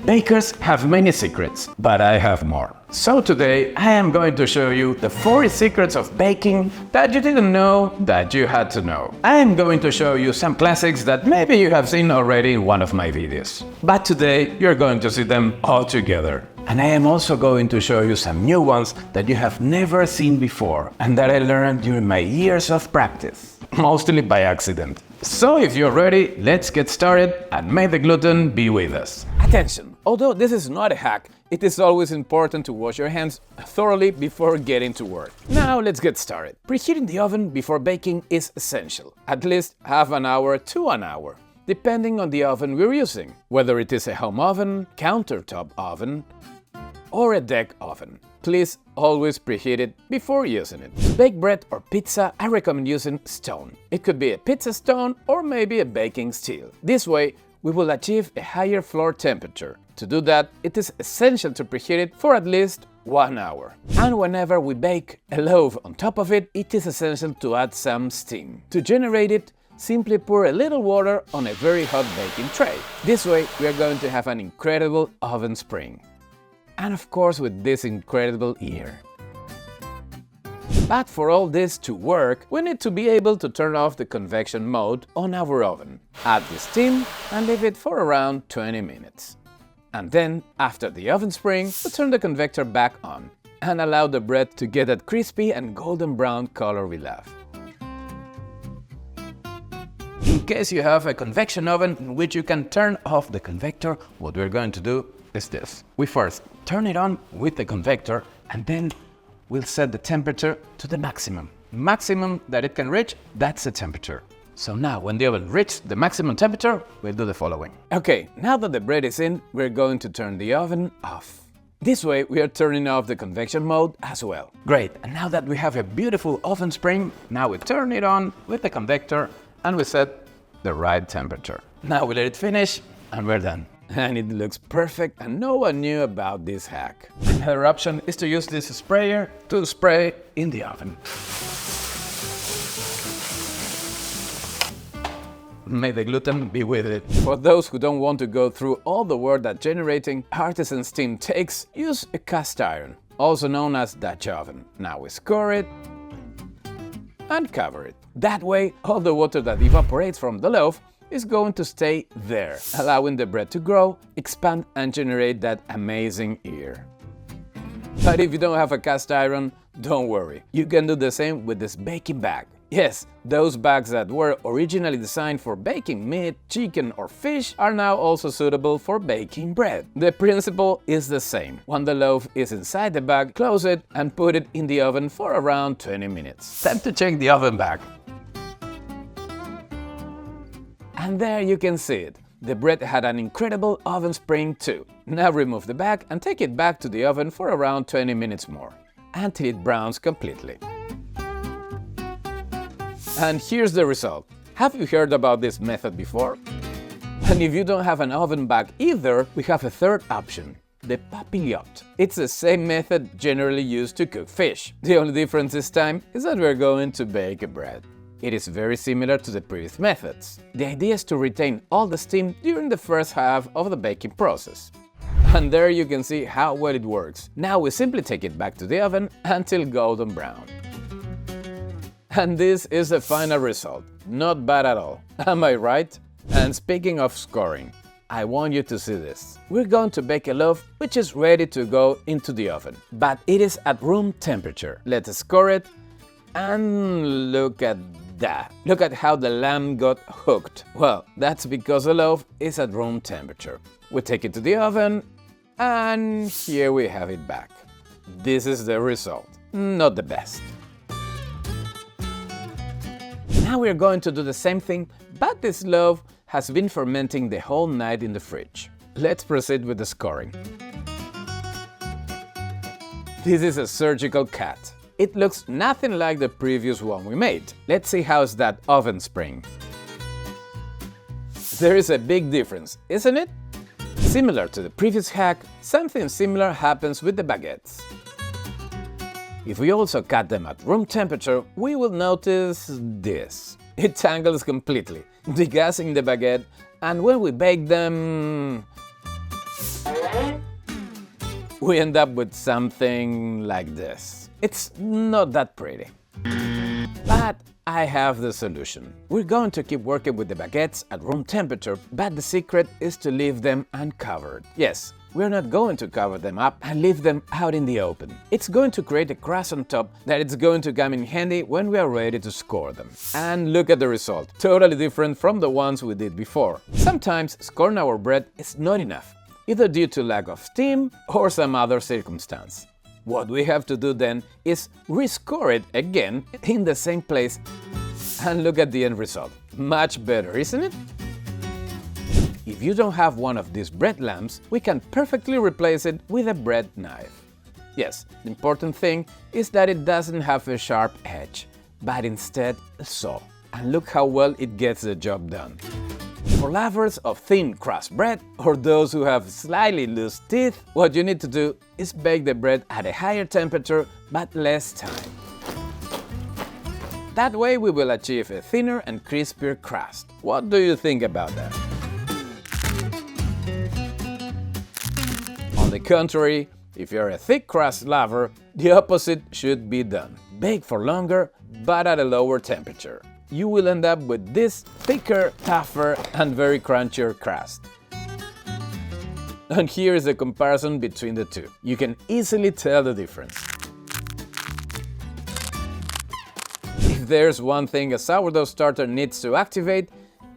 Bakers have many secrets, but I have more. So today I am going to show you the 40 secrets of baking that you didn't know that you had to know. I am going to show you some classics that maybe you have seen already in one of my videos. But today you're going to see them all together. And I am also going to show you some new ones that you have never seen before and that I learned during my years of practice, mostly by accident. So if you're ready, let's get started and may the gluten be with us. Attention! Although this is not a hack, it is always important to wash your hands thoroughly before getting to work. Now let's get started. Preheating the oven before baking is essential, at least half an hour to an hour, depending on the oven we're using, whether it is a home oven, countertop oven, or a deck oven. Please always preheat it before using it. To bake bread or pizza, I recommend using stone. It could be a pizza stone or maybe a baking steel. This way, we will achieve a higher floor temperature. To do that, it is essential to preheat it for at least 1 hour. And whenever we bake a loaf on top of it, it is essential to add some steam. To generate it, simply pour a little water on a very hot baking tray. This way, we are going to have an incredible oven spring. And of course with this incredible ear. But for all this to work, we need to be able to turn off the convection mode on our oven, add the steam and leave it for around 20 minutes. And then, after the oven spring, we turn the convector back on and allow the bread to get that crispy and golden brown color we love. In case you have a convection oven in which you can turn off the convector, what we're going to do is this. We first turn it on with the convector and then we'll set the temperature to the maximum. Maximum that it can reach, that's the temperature. So now when the oven reaches the maximum temperature, we'll do the following. Okay, now that the bread is in, we're going to turn the oven off. This way we are turning off the convection mode as well. Great, and now that we have a beautiful oven spring, now we turn it on with the convector and we set the right temperature. Now we let it finish and we're done. And it looks perfect and no one knew about this hack. Another option is to use this sprayer to spray in the oven. May the gluten be with it. For those who don't want to go through all the work that generating artisan steam takes, use a cast iron, also known as Dutch oven. Now we score it and cover it. That way, all the water that evaporates from the loaf is going to stay there, allowing the bread to grow, expand and generate that amazing ear. But if you don't have a cast iron, don't worry. You can do the same with this baking bag. Yes, those bags that were originally designed for baking meat, chicken or fish are now also suitable for baking bread. The principle is the same. When the loaf is inside the bag, close it and put it in the oven for around 20 minutes. Time to check the oven bag. And there you can see it. The bread had an incredible oven spring too. Now remove the bag and take it back to the oven for around 20 minutes more, until it browns completely. And here's the result. Have you heard about this method before? And if you don't have an oven bag either, we have a third option, the Papillote. It's the same method generally used to cook fish. The only difference this time is that we're going to bake a bread. It is very similar to the previous methods. The idea is to retain all the steam during the first half of the baking process. And there you can see how well it works. Now we simply take it back to the oven until golden brown. And this is the final result. Not bad at all. Am I right? And speaking of scoring, I want you to see this. We're going to bake a loaf which is ready to go into the oven, but it is at room temperature. Let's score it. And look at that. Look at how the lamb got hooked. Well, that's because the loaf is at room temperature. We take it to the oven and here we have it back. This is the result. Not the best. Now we're going to do the same thing, but this loaf has been fermenting the whole night in the fridge. Let's proceed with the scoring. This is a surgical cut. It looks nothing like the previous one we made. Let's see how's that oven spring. There is a big difference, isn't it? Similar to the previous hack, something similar happens with the baguettes. If we also cut them at room temperature, we will notice this. It tangles completely, degassing the baguette, and when we bake them, We end up with something like this. It's not that pretty. But I have the solution. We're going to keep working with the baguettes at room temperature, but the secret is to leave them uncovered. Yes, we're not going to cover them up and leave them out in the open. It's going to create a crust on top that it's going to come in handy when we are ready to score them. And look at the result, totally different from the ones we did before. Sometimes scoring our bread is not enough, either due to lack of steam or some other circumstance. What we have to do then is rescore it again in the same place and look at the end result. Much better, isn't it? If you don't have one of these bread lamps, we can perfectly replace it with a bread knife. Yes, the important thing is that it doesn't have a sharp edge, but instead a saw. And look how well it gets the job done. For lovers of thin crust bread or those who have slightly loose teeth, what you need to do is bake the bread at a higher temperature but less time. That way we will achieve a thinner and crispier crust. What do you think about that? On the contrary, if you're a thick crust lover, the opposite should be done. Bake for longer but at a lower temperature. You will end up with this thicker, tougher and very crunchier crust. And here is a comparison between the two. You can easily tell the difference. If there's one thing a sourdough starter needs to activate,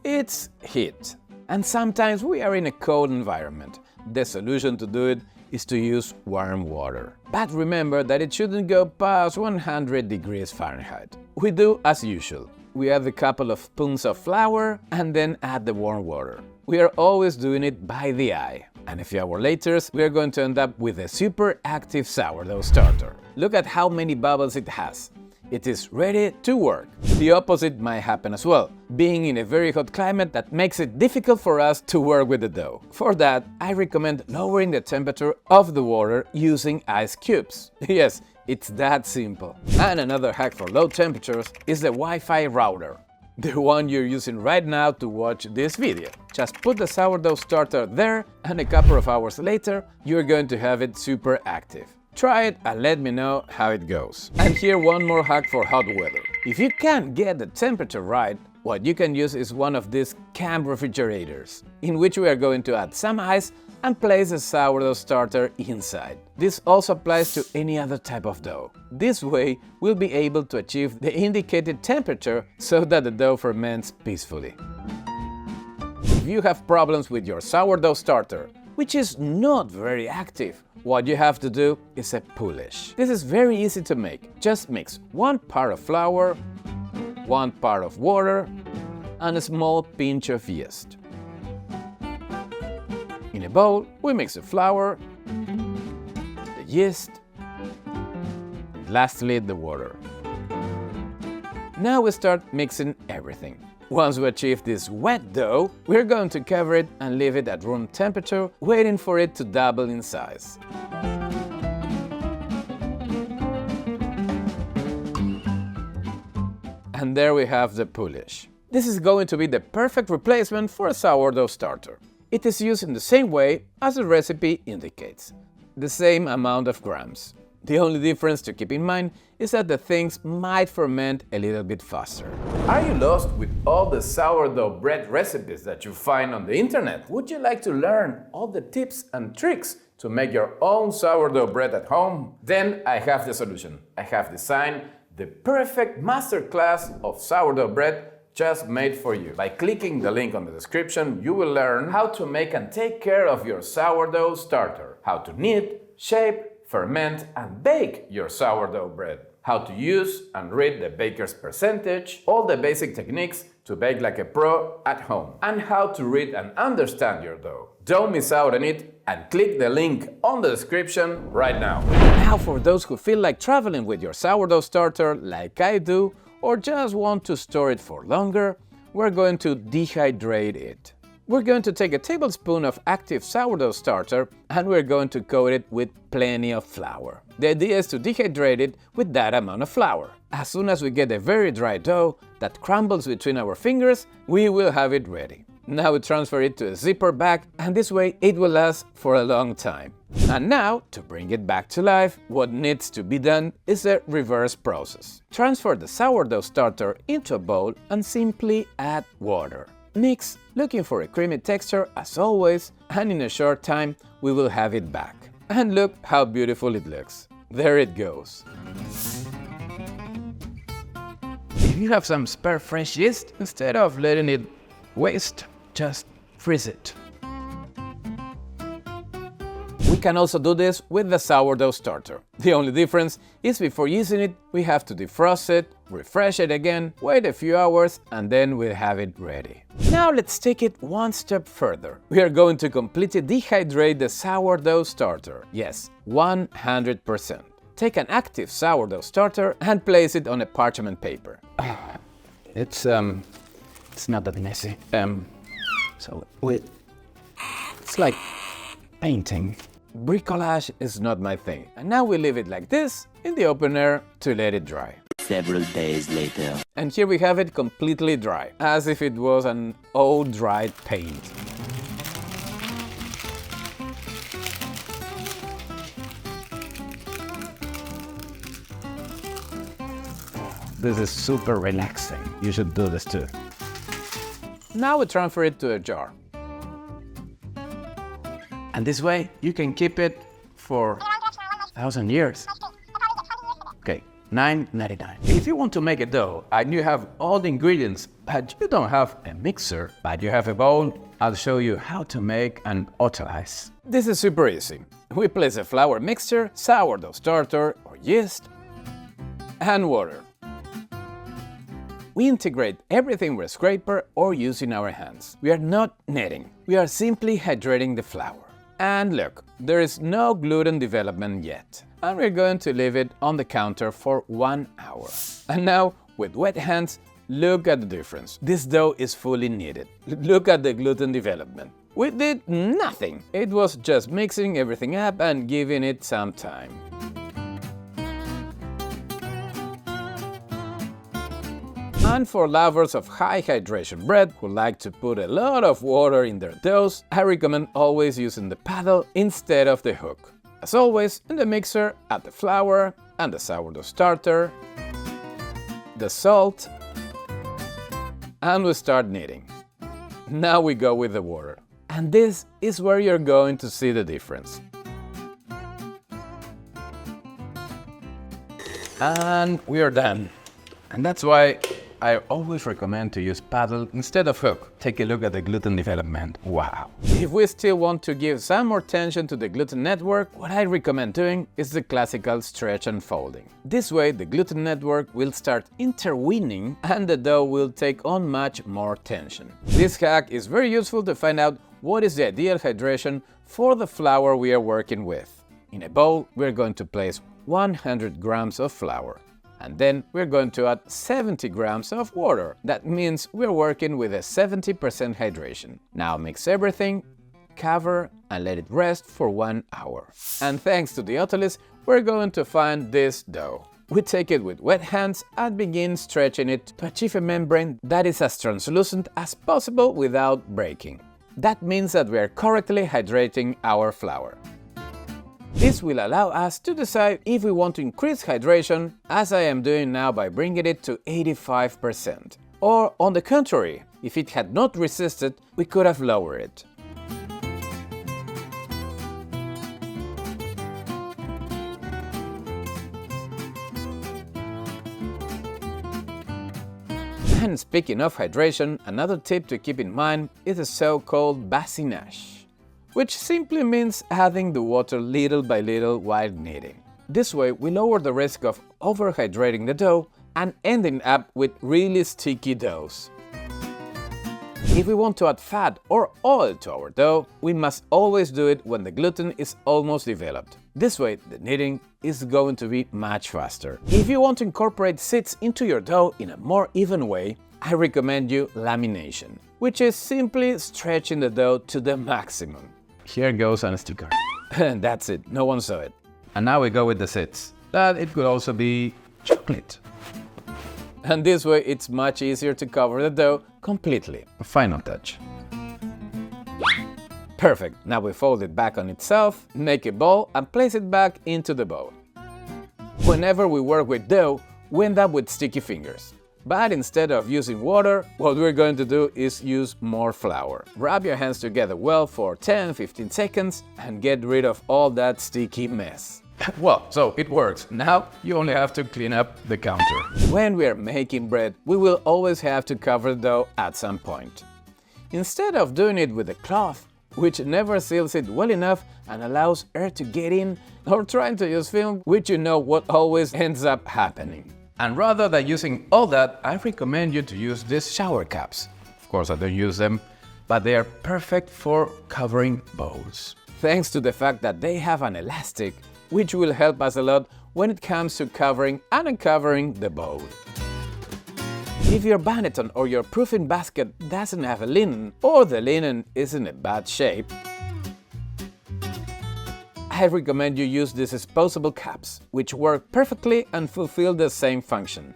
it's heat. And sometimes we are in a cold environment. The solution to do it is to use warm water. But remember that it shouldn't go past 100 degrees Fahrenheit. We do as usual. We add a couple of spoons of flour and then add the warm water. We are always doing it by the eye. And a few hours later, we are going to end up with a super active sourdough starter. Look at how many bubbles it has. It is ready to work. The opposite might happen as well, being in a very hot climate that makes it difficult for us to work with the dough. For that, I recommend lowering the temperature of the water using ice cubes. Yes, it's that simple. And another hack for low temperatures is the Wi-Fi router, the one you're using right now to watch this video. Just put the sourdough starter there and a couple of hours later, you're going to have it super active. Try it and let me know how it goes. And here one more hack for hot weather. If you can't get the temperature right, what you can use is one of these camp refrigerators, in which we are going to add some ice and place the sourdough starter inside. This also applies to any other type of dough. This way, we'll be able to achieve the indicated temperature so that the dough ferments peacefully. If you have problems with your sourdough starter, which is not very active, what you have to do is a polish. This is very easy to make. Just mix 1 part of flour, 1 part of water, and a small pinch of yeast. In a bowl, we mix the flour, the yeast, and lastly the water. Now we start mixing everything. Once we achieve this wet dough, we're going to cover it and leave it at room temperature, waiting for it to double in size. And there we have the polish. This is going to be the perfect replacement for a sourdough starter. It is used in the same way as the recipe indicates, the same amount of grams. The only difference to keep in mind is that the things might ferment a little bit faster. Are you lost with all the sourdough bread recipes that you find on the internet? Would you like to learn all the tips and tricks to make your own sourdough bread at home? Then I have the solution. I have designed the perfect masterclass of sourdough bread just made for you. By clicking the link on the description, you will learn how to make and take care of your sourdough starter, how to knead, shape, ferment and bake your sourdough bread, how to use and read the baker's percentage, all the basic techniques to bake like a pro at home, and how to read and understand your dough. Don't miss out on it and click the link on the description right now. Now for those who feel like traveling with your sourdough starter like I do, or just want to store it for longer, we're going to dehydrate it. We're going to take a tablespoon of active sourdough starter and we're going to coat it with plenty of flour. The idea is to dehydrate it with that amount of flour. As soon as we get a very dry dough that crumbles between our fingers, we will have it ready. Now we transfer it to a zipper bag, and this way it will last for a long time. And now, to bring it back to life, what needs to be done is a reverse process. Transfer the sourdough starter into a bowl and simply add water. Mix, looking for a creamy texture as always, and in a short time we will have it back. And look how beautiful it looks. There it goes. If you have some spare fresh yeast, instead of letting it waste, just freeze it. We can also do this with the sourdough starter. The only difference is before using it, we have to defrost it, refresh it again, wait a few hours, and then we'll have it ready. Now let's take it one step further. We are going to completely dehydrate the sourdough starter. Yes, 100%. Take an active sourdough starter and place it on a parchment paper. It's not that messy. It's like painting. Bricolage is not my thing. And now we leave it like this in the open air to let it dry. Several days later. And here we have it completely dry, as if it was an old dried paint. This is super relaxing. You should do this too. Now we transfer it to a jar. And this way you can keep it for 1,000 years. Okay, $9.99. If you want to make a dough and you have all the ingredients, but you don't have a mixer, but you have a bowl, I'll show you how to make an Autolysis. This is super easy. We place a flour mixture, sourdough starter or yeast, and water. We integrate everything with a scraper or using our hands. We are not kneading, we are simply hydrating the flour. And look, there is no gluten development yet. And we're going to leave it on the counter for 1 hour. And now, with wet hands, look at the difference. This dough is fully kneaded. Look at the gluten development. We did nothing. It was just mixing everything up and giving it some time. And for lovers of high hydration bread who like to put a lot of water in their doughs, I recommend always using the paddle instead of the hook. As always, in the mixer, add the flour and the sourdough starter, the salt, and we start kneading. Now we go with the water. And this is where you're going to see the difference. And we are done. And that's why I always recommend to use paddle instead of hook. Take a look at the gluten development. Wow! If we still want to give some more tension to the gluten network, what I recommend doing is the classical stretch and folding. This way the gluten network will start interweaving and the dough will take on much more tension. This hack is very useful to find out what is the ideal hydration for the flour we are working with. In a bowl, we're going to place 100 grams of flour. And then we're going to add 70 grams of water. That means we're working with a 70% hydration. Now mix everything, cover, and let it rest for 1 hour. And thanks to the Autolysis, we're going to find this dough. We take it with wet hands and begin stretching it to achieve a membrane that is as translucent as possible without breaking. That means that we are correctly hydrating our flour. This will allow us to decide if we want to increase hydration, as I am doing now by bringing it to 85%. Or, on the contrary, if it had not resisted, we could have lowered it. And speaking of hydration, another tip to keep in mind is the so-called Bassinage, which simply means adding the water little by little while kneading. This way we lower the risk of overhydrating the dough and ending up with really sticky doughs. If we want to add fat or oil to our dough, we must always do it when the gluten is almost developed. This way the kneading is going to be much faster. If you want to incorporate seeds into your dough in a more even way, I recommend you lamination, which is simply stretching the dough to the maximum. Here goes on a sticker. And that's it, no one saw it. And now we go with the seeds. But it could also be chocolate. And this way it's much easier to cover the dough completely. A final touch. Perfect. Now we fold it back on itself, make a ball and place it back into the bowl. Whenever we work with dough, we end up with sticky fingers. But instead of using water, what we're going to do is use more flour. Rub your hands together well for 10-15 seconds and get rid of all that sticky mess. Well, so it works. Now you only have to clean up the counter. When we are making bread, we will always have to cover the dough at some point. Instead of doing it with a cloth, which never seals it well enough and allows air to get in, or trying to use film, which you know what always ends up happening. And rather than using all that, I recommend you to use these shower caps. Of course, I don't use them, but they are perfect for covering bowls. Thanks to the fact that they have an elastic, which will help us a lot when it comes to covering and uncovering the bowl. If your Banettone or your proofing basket doesn't have a linen, or the linen is in a bad shape, I recommend you use these disposable caps, which work perfectly and fulfill the same function.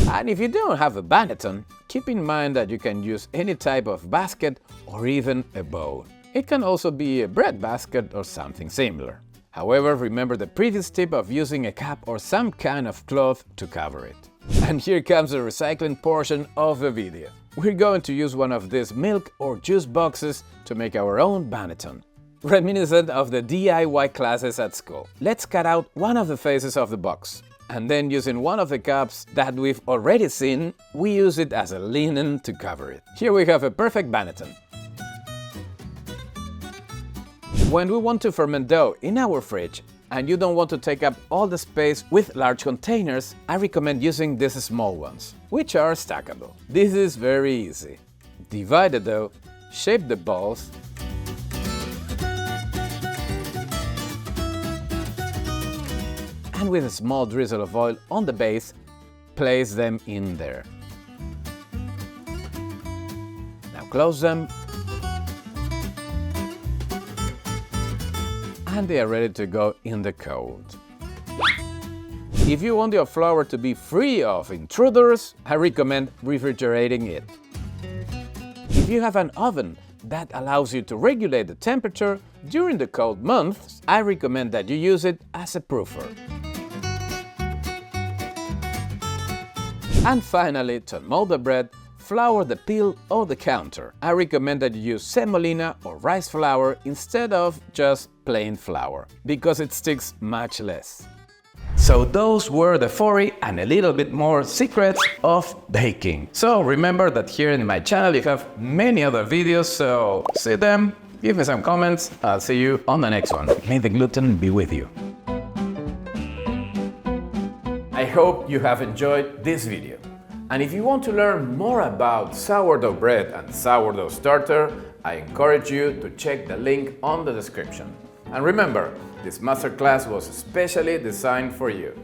And if you don't have a Banettone, keep in mind that you can use any type of basket or even a bowl. It can also be a bread basket or something similar. However, remember the previous tip of using a cap or some kind of cloth to cover it. And here comes the recycling portion of the video. We're going to use one of these milk or juice boxes to make our own Banettone, reminiscent of the DIY classes at school. Let's cut out one of the faces of the box, and then using one of the cups that we've already seen, we use it as a linen to cover it. Here we have a perfect Banettone. When we want to ferment dough in our fridge and you don't want to take up all the space with large containers, I recommend using these small ones, which are stackable. This is very easy. Divide the dough, shape the balls, and with a small drizzle of oil on the base, place them in there. Now close them, and they are ready to go in the cold. If you want your flour to be free of intruders, I recommend refrigerating it. If you have an oven that allows you to regulate the temperature during the cold months, I recommend that you use it as a proofer. And finally, to mold the bread, flour the peel or the counter. I recommend that you use semolina or rice flour instead of just plain flour, because it sticks much less. So those were the 40 and a little bit more secrets of baking. So remember that here in my channel you have many other videos, so see them, give me some comments, I'll see you on the next one. May the gluten be with you. I hope you have enjoyed this video. And if you want to learn more about sourdough bread and sourdough starter, I encourage you to check the link on the description. And remember, this masterclass was especially designed for you.